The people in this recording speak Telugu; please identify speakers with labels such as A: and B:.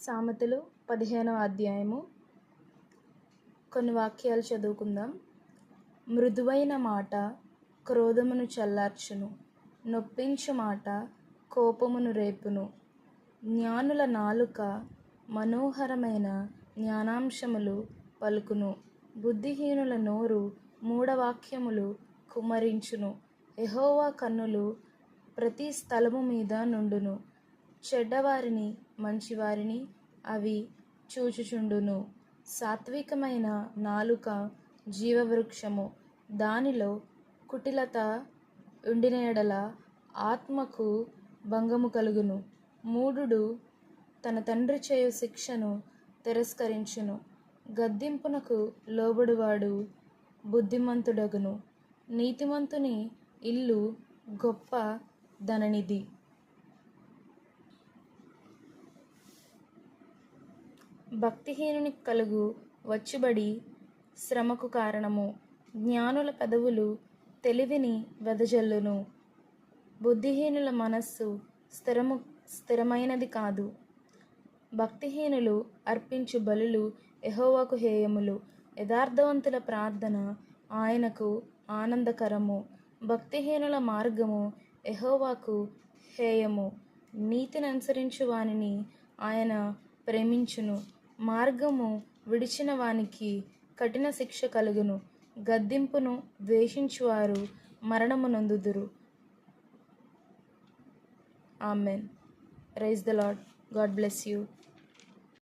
A: సామెతలు 15వ అధ్యాయము కొన్ని వాక్యాలు చదువుకుందాం. మృదువైన మాట క్రోధమును చల్లార్చును, నొప్పించు మాట కోపమును రేపును. జ్ఞానుల నాలుక మనోహరమైన జ్ఞానాంశములు పలుకును, బుద్ధిహీనుల నోరు మూఢవాక్యములు కుమ్మరించును. యెహోవా కన్నులు ప్రతి స్థలము మీద నుండును, చెడ్డవారిని మంచివారిని అవి చూచుచుండును. సాత్వికమైన నాలుక జీవవృక్షము, దానిలో కుటిలత ఉండిన యెడల ఆత్మకు భంగము కలుగును. మూఢుడు తన తండ్రి చేయు శిక్షను తిరస్కరించును, గద్దింపునకు లోబడువాడు బుద్ధిమంతుడగును. నీతిమంతుని ఇల్లు గొప్ప ధననిధి. భక్తిహీనునికి కలుగు వచ్చుబడి శ్రమకు కారణము. జ్ఞానుల పెదవులు తెలివిని వెదజల్లును, బుద్ధిహీనుల మనస్సు స్థిరమైనది కాదు. భక్తిహీనులు అర్పించు బలులు యెహోవాకు హేయములు, యథార్థవంతుల ప్రార్థన ఆయనకు ఆనందకరము. భక్తిహీనుల మార్గము యెహోవాకు హేయము, నీతిని అనుసరించు వానిని ఆయన ప్రేమించును. మార్గము విడిచిన వానికి కఠిన శిక్ష కలుగును, గద్దింపును ద్వేషించువారు మరణము నొందుదురు. Amen. Praise the Lord. God bless you.